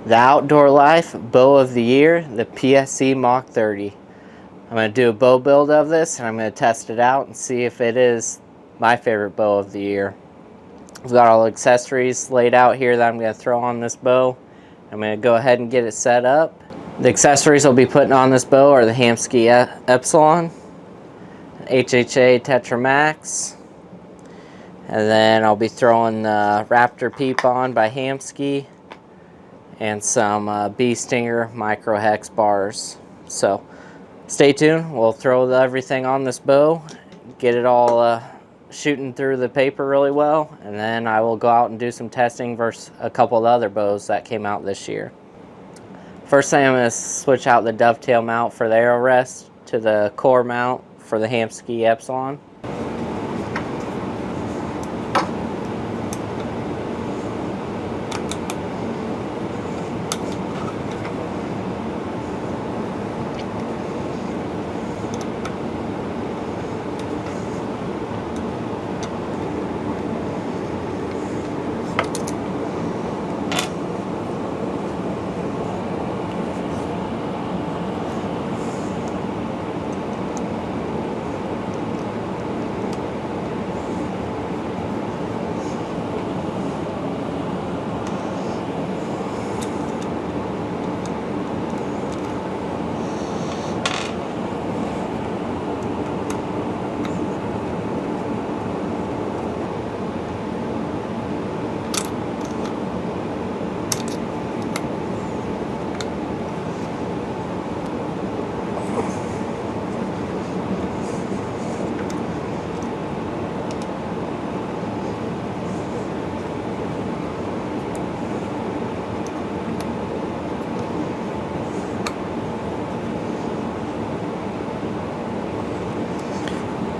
the Outdoor Life Bow of the Year, the PSE Mach 30. I'm going to do a bow build of this, and I'm going to test it out and see if it is my favorite bow of the year. I've got all the accessories laid out here that I'm going to throw on this bow. I'm going to go ahead and get it set up. The accessories I'll be putting on this bow are the Hamskea Epsilon, HHA Tetra Max, and then I'll be throwing the Raptor Peep on by Hamskea, and some Bee Stinger micro hex bars. So stay tuned. We'll throw everything on this bow, get it all shooting through the paper really well, and then I will go out and do some testing versus a couple of other bows that came out this year. First thing, I'm going to switch out the dovetail mount for the arrow rest to the core mount for the Hamskea Epsilon.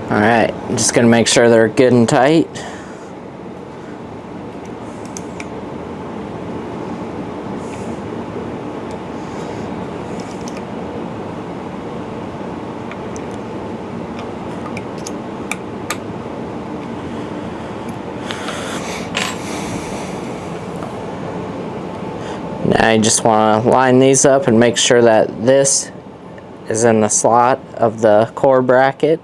Alright, I'm just going to make sure they're good and tight. Now you just want to line these up and make sure that this is in the slot of the core bracket.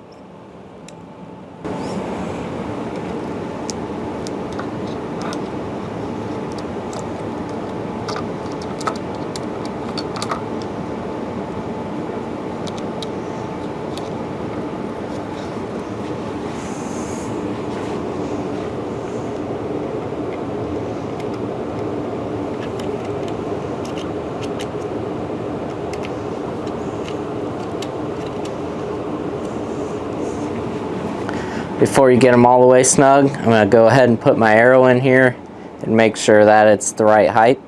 Before you get them all the way snug, I'm going to go ahead and put my arrow in here and make sure that it's the right height.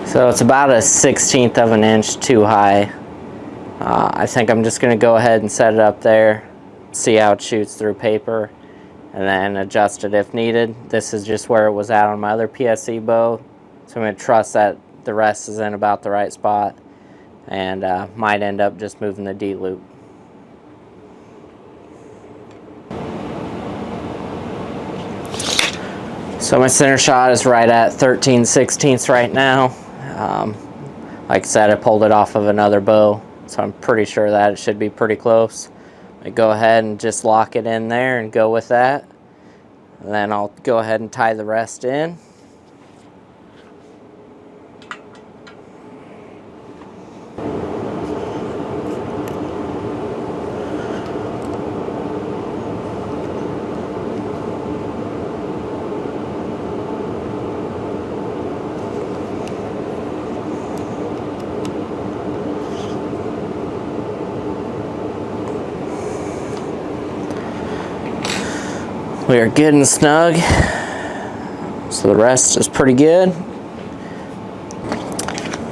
So it's about a 1/16 of an inch too high. I think I'm just going to go ahead and set it up there, see how it shoots through paper, and then adjust it if needed. This is just where it was at on my other PSE bow, so I'm going to trust that the rest is in about the right spot, and might end up just moving the D-loop. So my center shot is right at 13/16 right now. Like I said, I pulled it off of another bow, so I'm pretty sure that it should be pretty close. I go ahead and just lock it in there and go with that. And then I'll go ahead and tie the rest in. We are good and snug, so the rest is pretty good.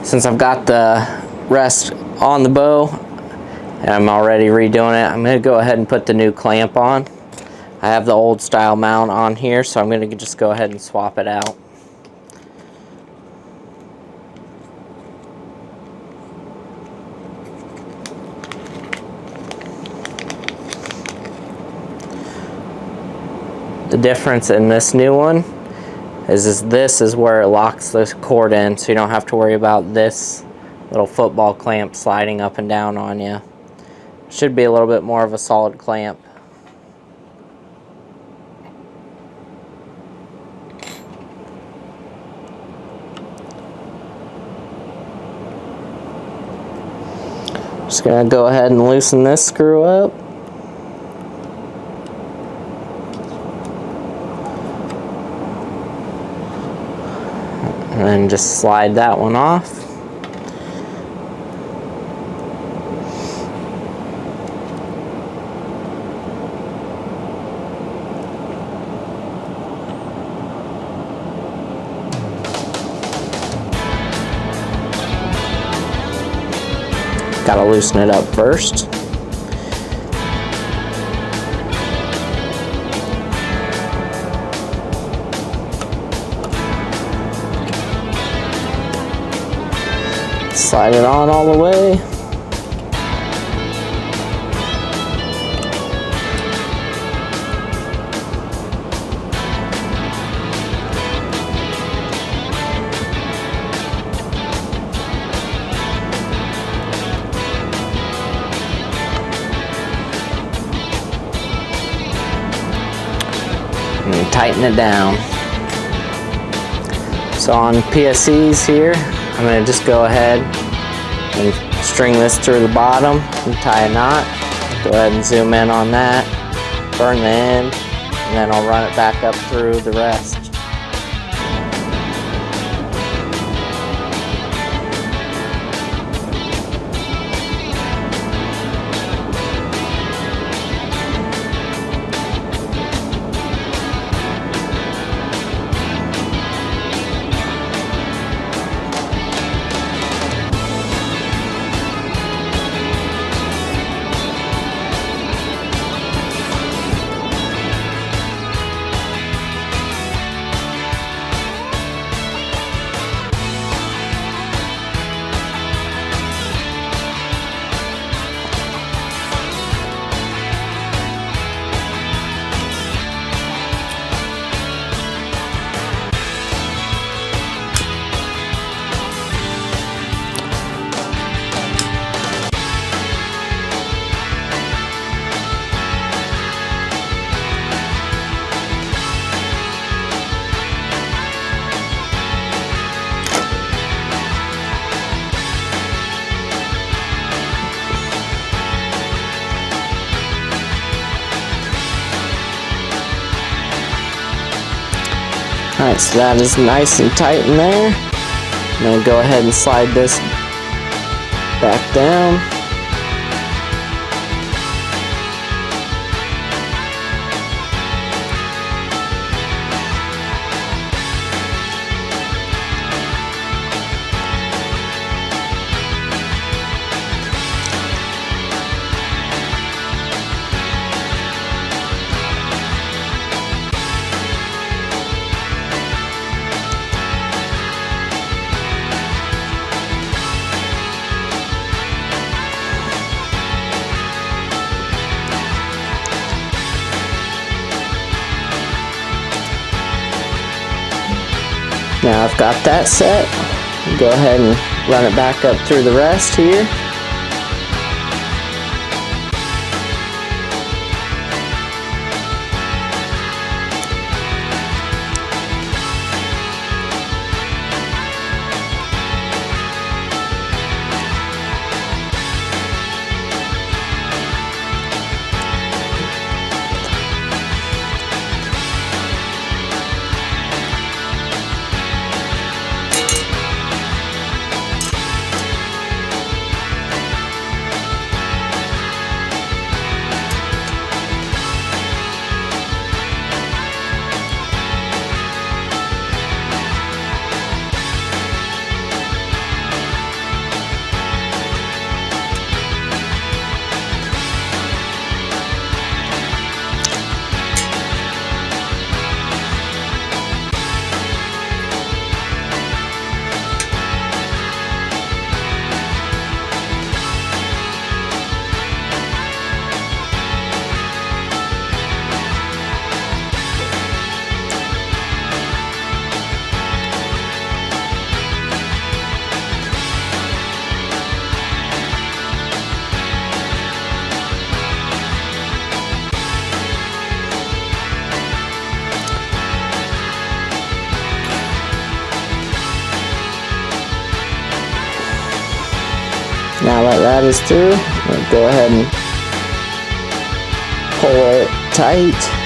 Since I've got the rest on the bow and I'm already redoing it, I'm going to go ahead and put the new clamp on. I have the old style mount on here, so I'm going to just go ahead and swap it out. difference in this new one is this is where it locks the cord in, so you don't have to worry about this little football clamp sliding up and down on you. Should be a little bit more of a solid clamp. Just gonna go ahead and loosen this screw up. And then just slide that one off. Gotta loosen it up first. Slide it on all the way. And tighten it down. So on PSEs here, I'm going to just go ahead and string this through the bottom and tie a knot. Go ahead and zoom in on that, burn the end, and then I'll run it back up through the rest. Alright, so that is nice and tight in there. I'm going to go ahead and slide this back down. Now I've got that set. Go ahead and run it back up through the rest here. Now that that is through, we'll go ahead and pull it tight.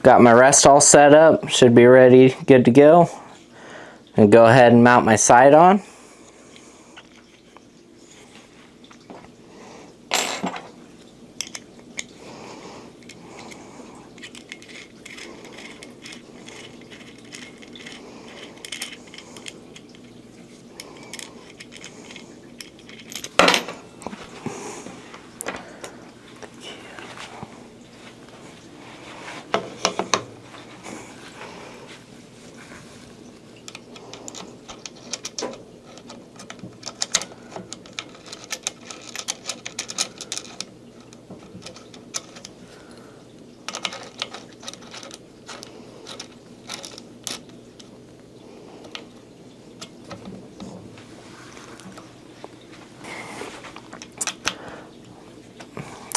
Got my rest all set up, should be ready, good to go. And go ahead and mount my sight on.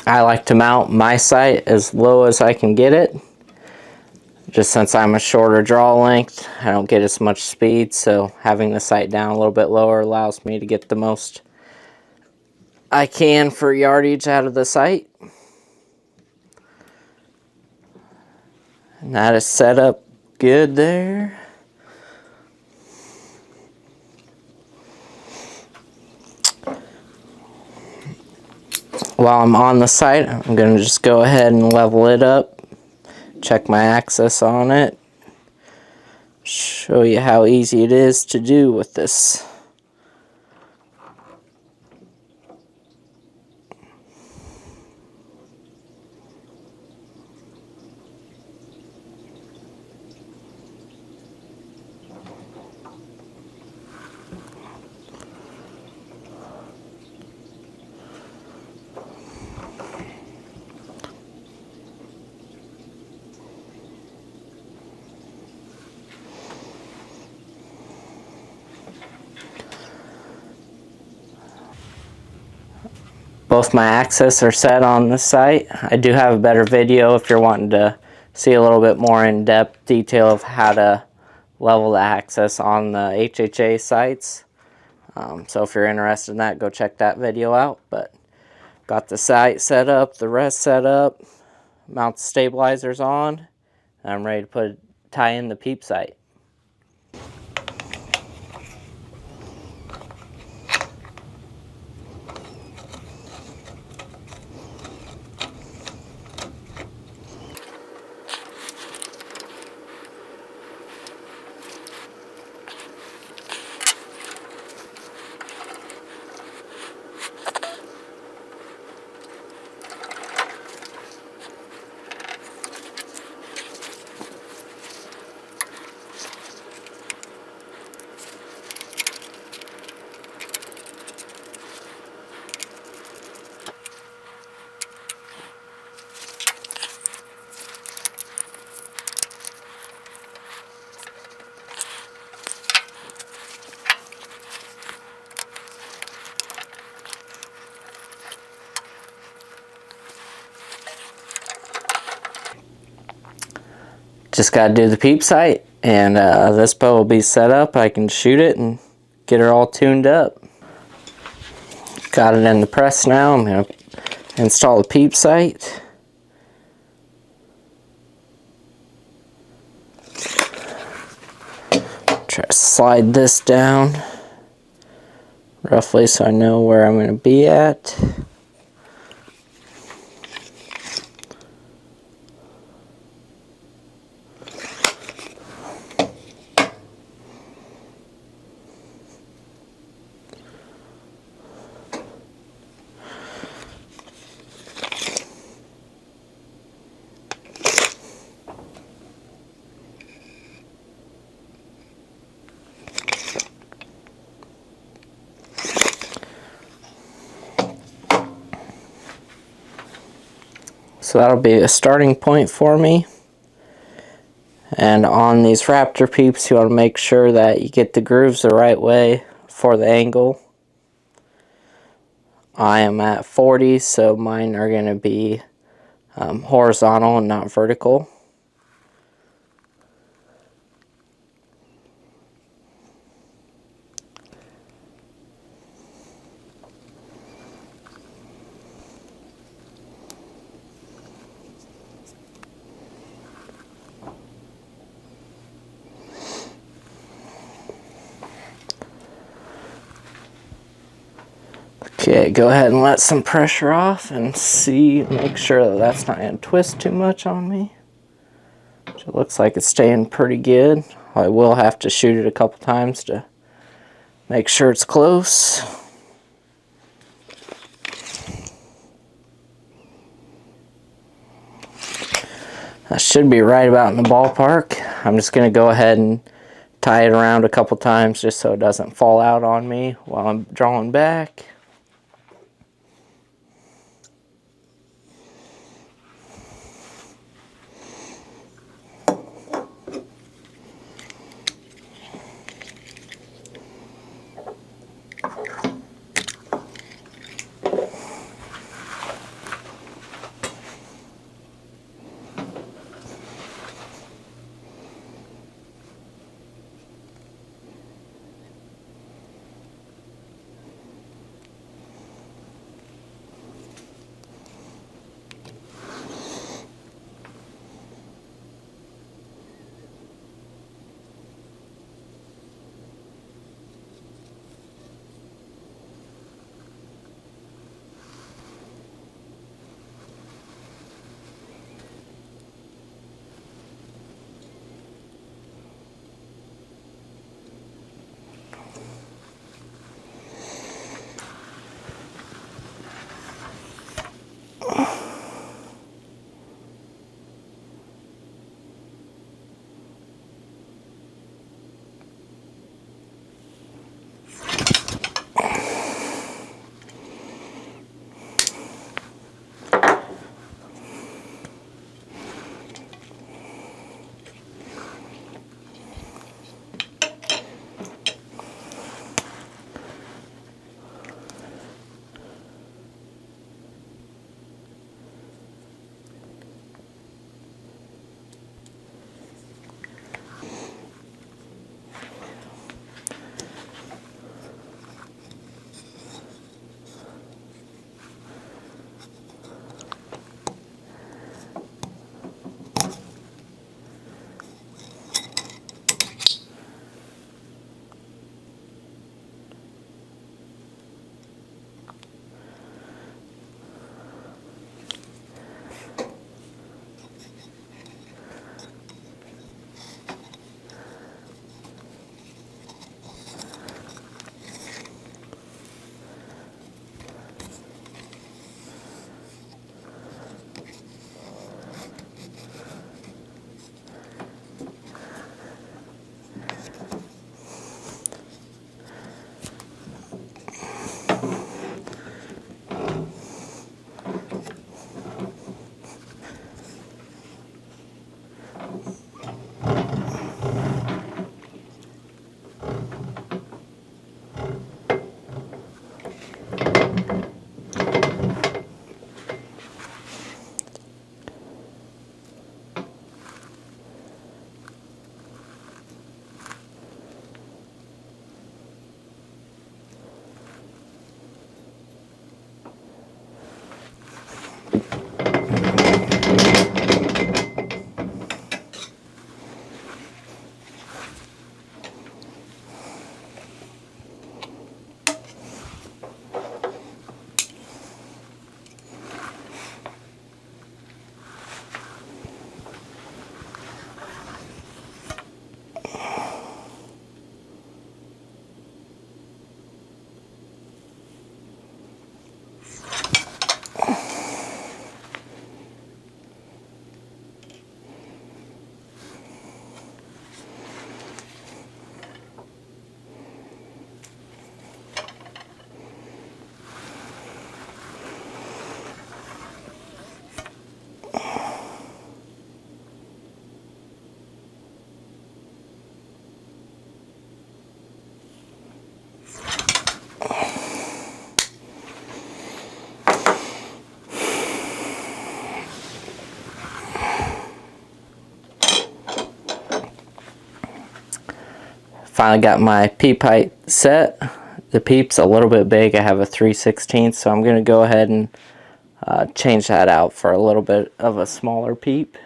I like to mount my sight as low as I can get it. Just since I'm a shorter draw length, I don't get as much speed, so having the sight down a little bit lower allows me to get the most I can for yardage out of the sight. And that is set up good there. While I'm on the sight, I'm going to just go ahead and level it up, check my axis on it, show you how easy it is to do with this. Both my axes are set on the sight. I do have a better video if you're wanting to see a little bit more in-depth detail of how to level the axis on the HHA sights. So if you're interested in that, go check that video out. But got the sight set up, the rest set up, mount the stabilizers on, and I'm ready to tie in the Peep Site. Just got to do the Peep Site, and this bow will be set up. I can shoot it and get her all tuned up. Got it in the press now. I'm going to install the Peep Site. Try to slide this down roughly so I know where I'm going to be at. So that'll be a starting point for me. And on these Raptor Peeps, you want to make sure that you get the grooves the right way for the angle. I am at 40, so mine are going to be horizontal and not vertical. Okay, go ahead and let some pressure off and see, make sure that that's not going to twist too much on me. It looks like it's staying pretty good. I will have to shoot it a couple times to make sure it's close. That should be right about in the ballpark. I'm just going to go ahead and tie it around a couple times just so it doesn't fall out on me while I'm drawing back. finally got my peep height set. The peep's a little bit big. I have a 3/16, so I'm going to go ahead and change that out for a little bit of a smaller peep.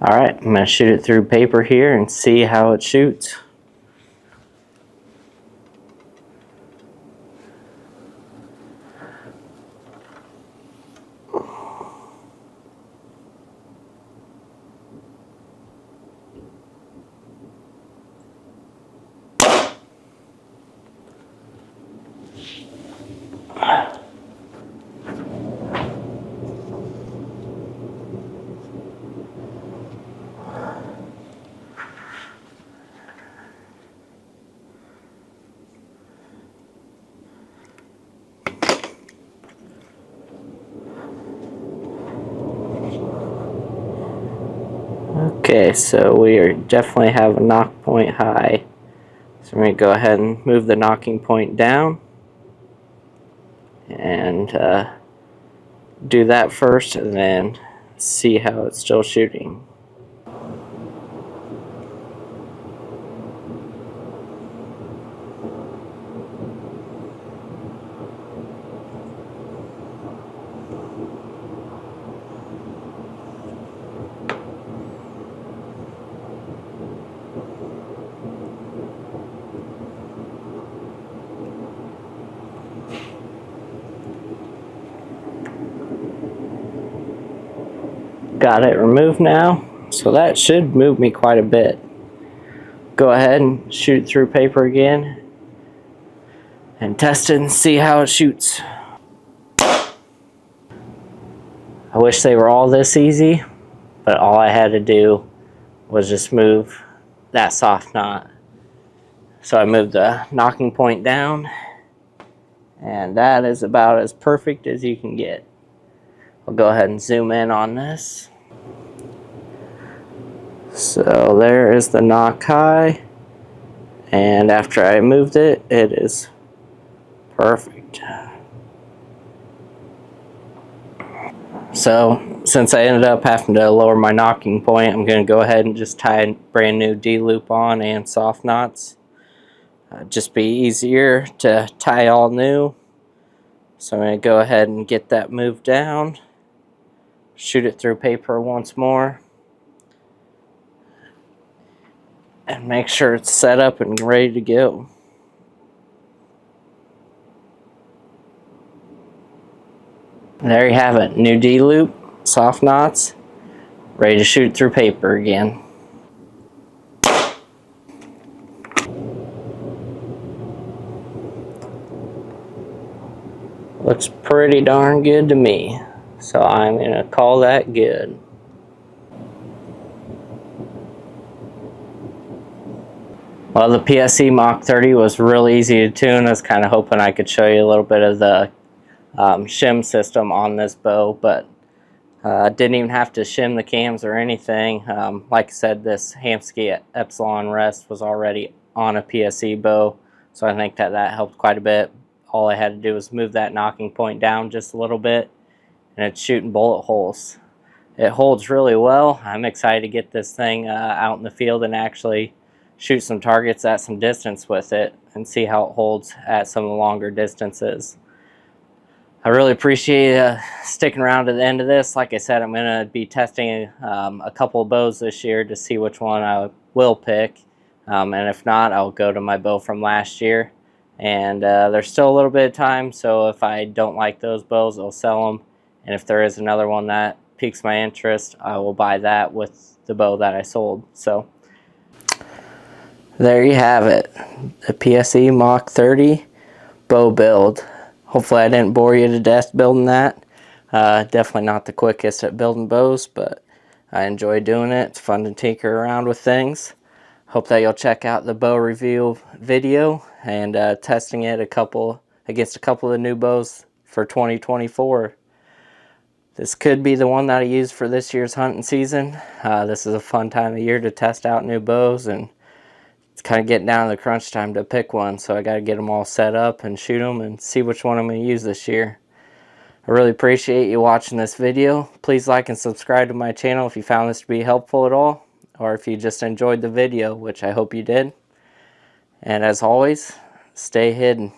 Alright, I'm going to shoot it through paper here and see how it shoots. Okay, so we definitely have a knock point high. So I'm going to go ahead and move the knocking point down and do that first and then see how it's still shooting. Got it removed now, so that should move me quite a bit. Go ahead and shoot through paper again and test it and see how it shoots. I wish they were all this easy, but all I had to do was just move that soft knot. So I moved the knocking point down, and that is about as perfect as you can get. I'll go ahead and zoom in on this. So there is the knock high, and after I moved it, it is perfect. So since I ended up having to lower my knocking point, I'm going to go ahead and just tie a brand new D-loop on and soft knots. Just be easier to tie all new. So I'm going to go ahead and get that moved down, shoot it through paper once more, and make sure it's set up and ready to go. There you have it, new D-loop, soft knots, ready to shoot through paper again. Looks pretty darn good to me, so I'm going to call that good. Well, the PSE Mach 30 was really easy to tune. I was kind of hoping I could show you a little bit of the shim system on this bow, but didn't even have to shim the cams or anything. Like I said, this Hamskea Epsilon rest was already on a PSE bow, so I think that helped quite a bit. All I had to do was move that knocking point down just a little bit, and it's shooting bullet holes. It holds really well. I'm excited to get this thing out in the field and actually shoot some targets at some distance with it and see how it holds at some of the longer distances. I really appreciate sticking around to the end of this. Like I said, I'm going to be testing a couple of bows this year to see which one I will pick. And if not, I'll go to my bow from last year. And there's still a little bit of time, so if I don't like those bows, I'll sell them. And if there is another one that piques my interest, I will buy that with the bow that I sold. So there you have it, the PSE Mach 30 bow build. Hopefully I didn't bore you to death building that. Definitely not the quickest at building bows, but I enjoy doing it. It's fun to tinker around with things. Hope that you'll check out the bow review video and testing it against a couple of the new bows for 2024. This could be the one that I use for this year's hunting season. This is a fun time of year to test out new bows, and it's kind of getting down to the crunch time to pick one, so I got to get them all set up and shoot them and see which one I'm going to use this year. I really appreciate you watching this video. Please like and subscribe to my channel if you found this to be helpful at all, or if you just enjoyed the video, which I hope you did. And as always, stay hidden.